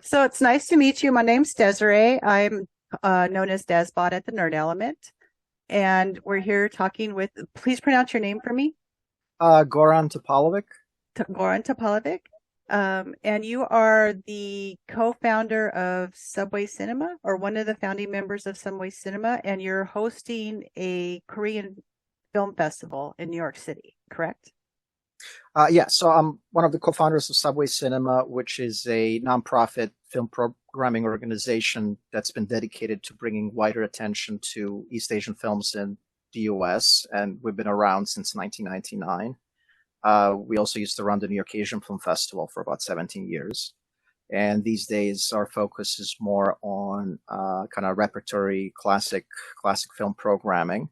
So it's nice to meet you. My name's Desiree. I'm known as Desbot at the Nerd Element, and we're here talking with. Please pronounce your name for me, Goran Topalovic. Goran Topalovic. And you are the co-founder of Subway Cinema, or one of the founding members of Subway Cinema, and you're hosting a Korean film festival in New York City, correct? Yeah, so I'm one of the co-founders of Subway Cinema, which is a nonprofit film programming organization that's been dedicated to bringing wider attention to East Asian films in the US, and we've been around since 1999. We also used to run the New York Asian Film Festival for about 17 years. And these days, our focus is more on kind of repertory classic film programming,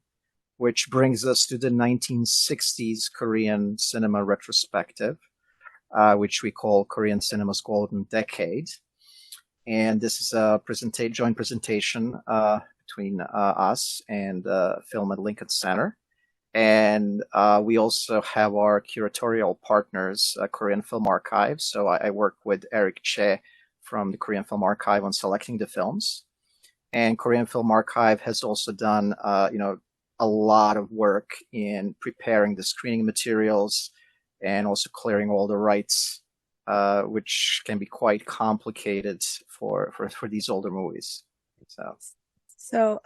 which brings us to the 1960s Korean cinema retrospective, which we call Korean Cinema's Golden Decade. And this is a joint presentation between us and Film at Lincoln Center. And we also have our curatorial partners, Korean Film Archive. So I work with Eric Che from the Korean Film Archive on selecting the films. And Korean Film Archive has also done, a lot of work in preparing the screening materials and also clearing all the rights, which can be quite complicated for these older movies. So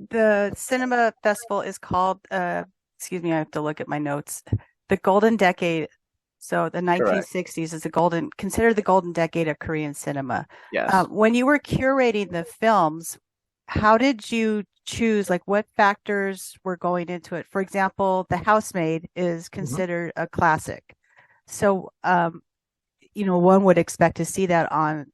the cinema festival is called, excuse me, I have to look at my notes. The Golden Decade. So the Correct. 1960s is considered the golden decade of Korean cinema. Yes. When you were curating the films, how did you choose, like what factors were going into it? For example, The Housemaid is Mhm. considered a classic. So, one would expect to see that on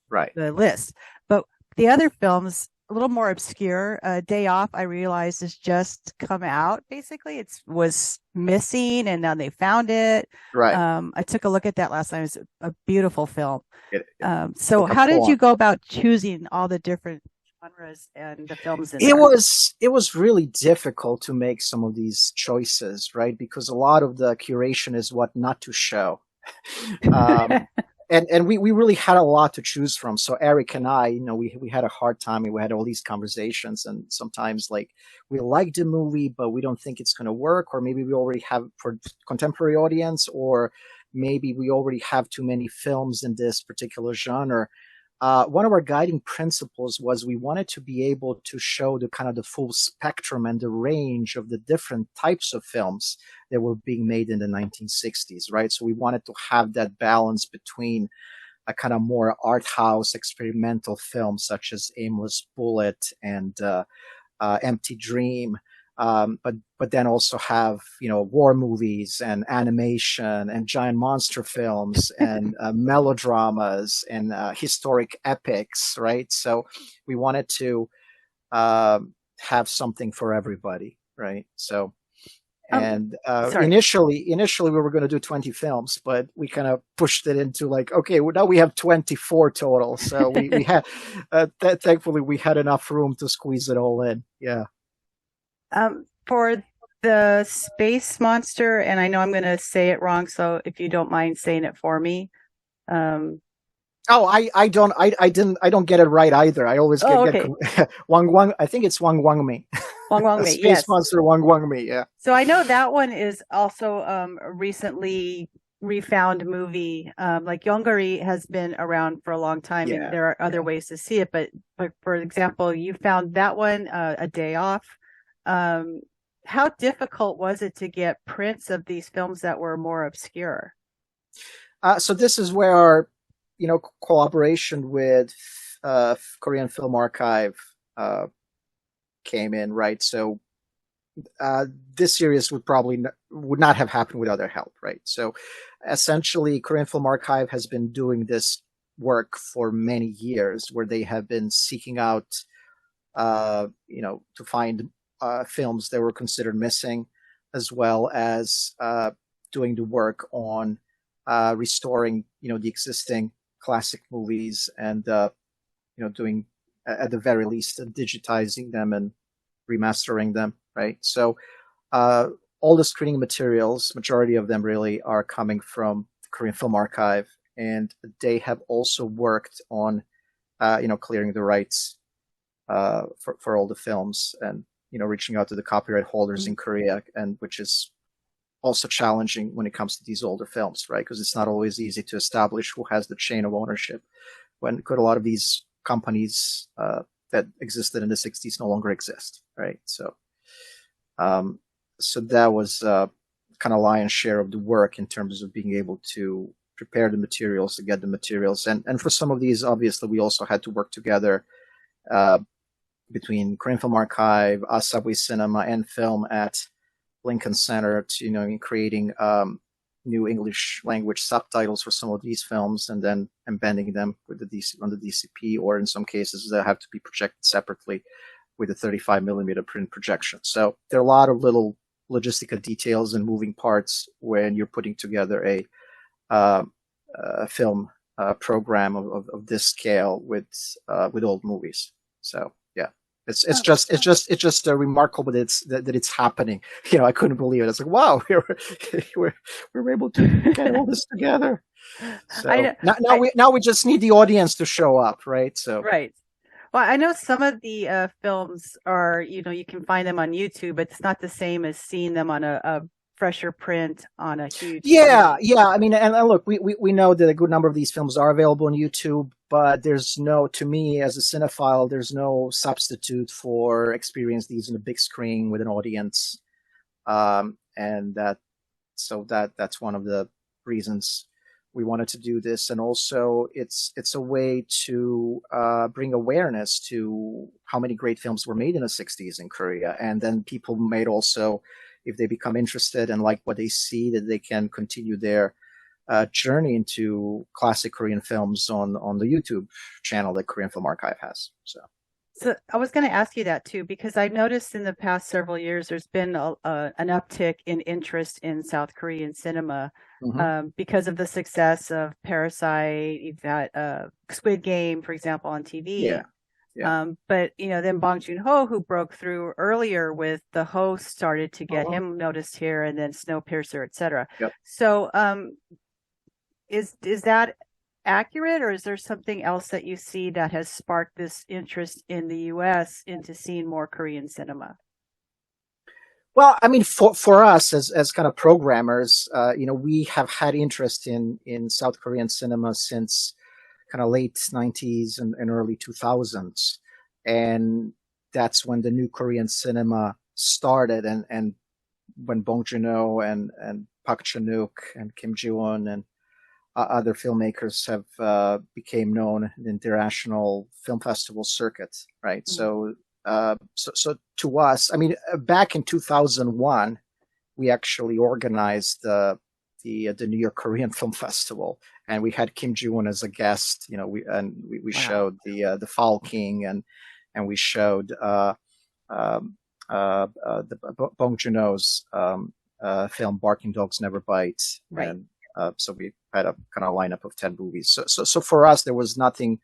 Right. the list. But the other films, a little more obscure. Day Off, I realized, has just come out. Basically, it was missing, and now they found it. Right. I took a look at that last night. It was a beautiful film. So, Took a how did you pull. go about choosing all the different genres and the films in It there? was it was really difficult to make some of these choices, right? Because a lot of the curation is what not to show. Um, and we really had a lot to choose from. So Eric and I, we had a hard time. We had all these conversations, and sometimes like we like the movie, but we don't think it's going to work, or maybe we already have for contemporary audience, or maybe we already have too many films in this particular genre. One of our guiding principles was we wanted to be able to show the kind of the full spectrum and the range of the different types of films that were being made in the 1960s, right? So we wanted to have that balance between a kind of more art house experimental films such as Aimless Bullet and Empty Dream, but then also have war movies and animation and giant monster films and melodramas and historic epics, right? So we wanted to uh, have something for everybody, right? So Um, and Sorry. initially we were going to do 20 films, but we kind of pushed it into like, okay, well, now we have 24 total. So we had thankfully we had enough room to squeeze it all in. Yeah. For the space monster, and I know I'm going to say it wrong, so if you don't mind saying it for me. Um, Oh, I don't get it right either. I always oh, get okay. Wang. I think it's Wang Mi. Wong Wong Mei, Space yes. Monster Wang Mi. Yeah. So I know that one is also a recently refound movie. Like Yongari has been around for a long time, and Yeah. there are other Yeah. ways to see it. But for example, you found that one, A Day Off. Um, how difficult was it to get prints of these films that were more obscure? So this is where our cooperation with Korean Film Archive uh, came in, right? So this series would not have happened without their help, right? So essentially, Korean Film Archive has been doing this work for many years, where they have been seeking out, to find films that were considered missing, as well as doing the work on restoring, the existing classic movies and, doing at the very least digitizing them and remastering them, right? So all the screening materials, majority of them really are coming from the Korean Film Archive, and they have also worked on clearing the rights for all the films, and reaching out to the copyright holders in Korea, and which is also challenging when it comes to these older films, right? Because it's not always easy to establish who has the chain of ownership, when a lot of these companies that existed in the 60s no longer exist, right? So that was kind of lion's share of the work in terms of being able to prepare the materials, to get the materials, and for some of these, obviously, we also had to work together between Korean Film Archive, us, Subway Cinema, and Film at Lincoln Center to in creating new English language subtitles for some of these films, and then embedding them with on the DCP, or in some cases they have to be projected separately with a 35 millimeter print projection. So there are a lot of little logistical details and moving parts when you're putting together a film program of this scale with old movies. So yeah, it's just remarkable that it's happening. I couldn't believe it. It's like, wow, we're able to get all this together. So now we just need the audience to show up, right? So right. Well, I know some of the films are, you can find them on YouTube, but it's not the same as seeing them on a fresher print on a huge yeah screen. I mean, and look, we know that a good number of these films are available on YouTube, but to me as a cinephile, there's no substitute for experience these in a big screen with an audience, and that's one of the reasons we wanted to do this. And also it's a way to bring awareness to how many great films were made in the 60s in Korea, and then people might also, if they become interested and like what they see, that they can continue their journey into classic Korean films on the YouTube channel that Korean Film Archive has. So I was going to ask you that too, because I noticed in the past several years there's been an uptick in interest in South Korean cinema because of the success of Parasite. You've got Squid Game, for example, on TV. Yeah. But then Bong Joon-ho, who broke through earlier with The Host, started to get him noticed here, and then Snowpiercer, etc. Yep. So is that accurate, or is there something else that you see that has sparked this interest in the US into seeing more Korean cinema? Well, I mean, for us as kind of programmers, we have had interest in South Korean cinema since kind of late 90s and early 2000s. And that's when the new Korean cinema started, and when Bong Joon-ho and Park Chan-wook and Kim Ji-won and other filmmakers have became known in the international film festival circuit, right? Mm-hmm. So to us, I mean, back in 2001, we actually organized the New York Korean Film Festival, and we had Kim Ji-won as a guest. We showed the Foul King, and we showed the Bong Joon-ho's film Barking Dogs Never Bite, right. And so we had a kind of lineup of 10 movies. So for us, there was nothing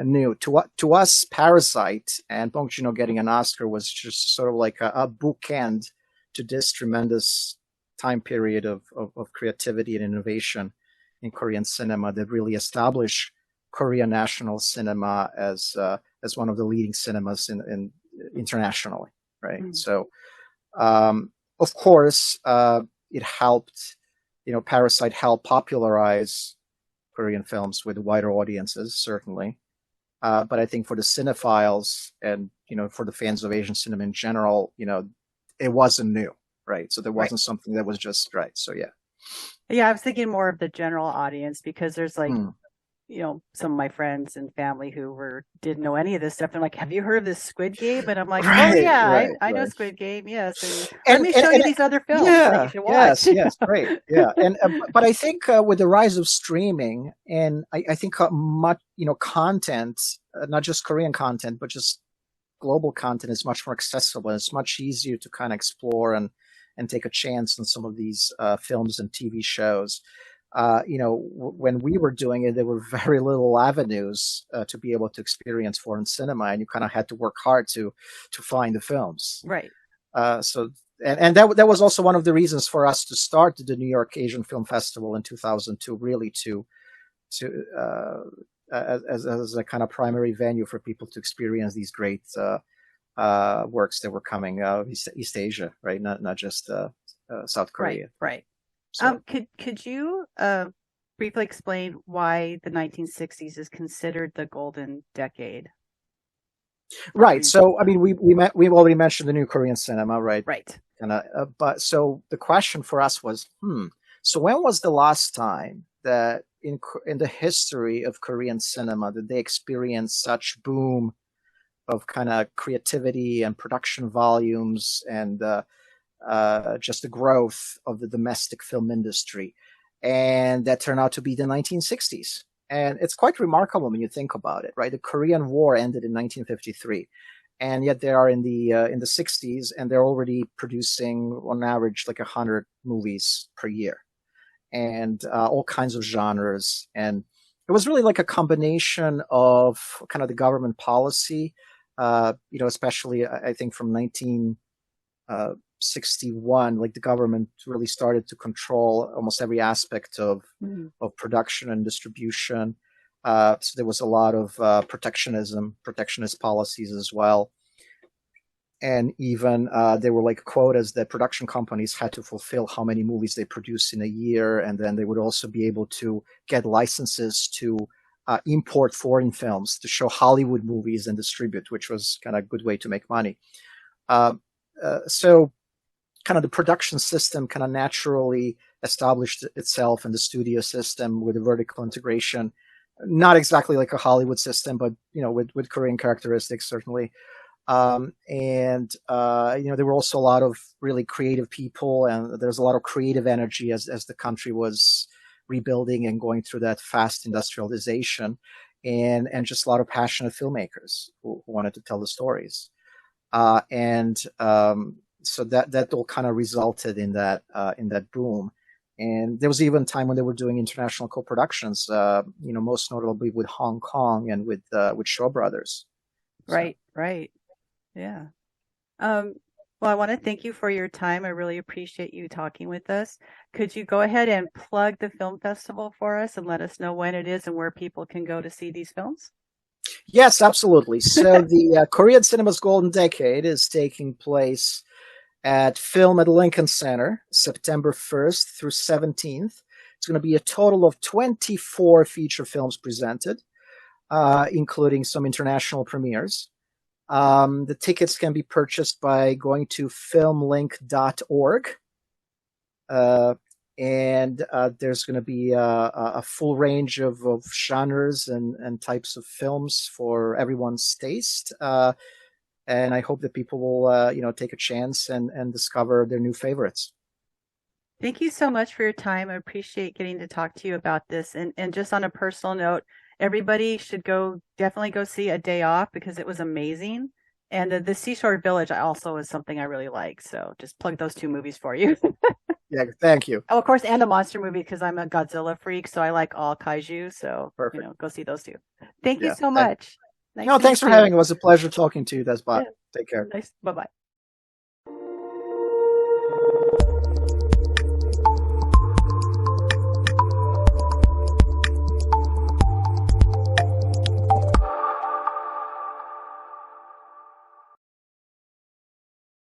new. To us, Parasite and Bong Joon-ho getting an Oscar was just sort of like a bookend to this tremendous time period of creativity and innovation in Korean cinema that really established Korean national cinema as one of the leading cinemas in internationally, right? Mm-hmm. So, of course, it helped. Parasite helped popularize Korean films with wider audiences, certainly. But I think for the cinephiles and, for the fans of Asian cinema in general, it wasn't new, right? So there wasn't something that was just right. So, yeah. Yeah, I was thinking more of the general audience, because there's some of my friends and family who didn't know any of this stuff. They're like, "Have you heard of this Squid Game?" And I'm like, "Oh yeah, I know Squid Game. Yes, and let me show you these other films that you should watch." Yes, great, yeah. And but I think with the rise of streaming, and I think much content, not just Korean content, but just global content, is much more accessible. It's much easier to kind of explore and take a chance on some of these films and TV shows. When we were doing it, there were very little avenues to be able to experience foreign cinema, and you kind of had to work hard to find the films. Right. So that was also one of the reasons for us to start the New York Asian Film Festival in 2002, really to to as a kind of primary venue for people to experience these great works that were coming out of East Asia, right? Not just South Korea. Right. So Could you briefly explain why the 1960s is considered the golden decade for right. Korean So I cinema? mean, we've already mentioned the new Korean cinema, right? Right. And but so the question for us was, so when was the last time that in the history of Korean cinema did they experience such boom of kind of creativity and production volumes and just the growth of the domestic film industry? And that turned out to be the 1960s. And it's quite remarkable when you think about it, right? The Korean War ended in 1953, and yet they are in the 60s, and they're already producing on average like 100 movies per year, and all kinds of genres. And it was really like a combination of kind of the government policy, especially I think from 1961, like the government really started to control almost every aspect Mhm. of production and distribution. So there was a lot of protectionist policies as well. And even there were like quotas that production companies had to fulfill how many movies they produce in a year. And then they would also be able to get licenses to import foreign films to show Hollywood movies and distribute, which was kind of a good way to make money. So kind of the production system kind of naturally established itself in the studio system with a vertical integration, not exactly like a Hollywood system, but with Korean characteristics certainly. And there were also a lot of really creative people, and there's a lot of creative energy as the country was rebuilding and going through that fast industrialization, and just a lot of passionate filmmakers who wanted to tell the stories. And so that all kind of resulted in that boom. And there was even time when they were doing international co-productions, most notably with Hong Kong and with Shaw Brothers. So. Right. Yeah. Well, I want to thank you for your time. I really appreciate you talking with us. Could you go ahead and plug the film festival for us and let us know when it is and where people can go to see these films? Yes, absolutely. So the Korean cinema's golden decade is taking place at Film at Lincoln Center, September 1st through 17th. It's going to be a total of 24 feature films presented, including some international premieres. The tickets can be purchased by going to filmlink.org. And there's going to be a full range of genres and types of films for everyone's taste. And I hope that people will, take a chance and discover their new favorites. Thank you so much for your time. I appreciate getting to talk to you about this. And just on a personal note, everybody should definitely go see A Day Off because it was amazing. And the Seashore Village also is something I really like. So just plug those two movies for you. Yeah, thank you. Oh, of course, and a monster movie because I'm a Godzilla freak. So I like all kaiju. So, Perfect. go see those two. Thank you Yeah. so much. Nice No, to thanks meet for you. having. It was a pleasure talking to you, Desbot. Yeah, Take care. nice. Bye bye.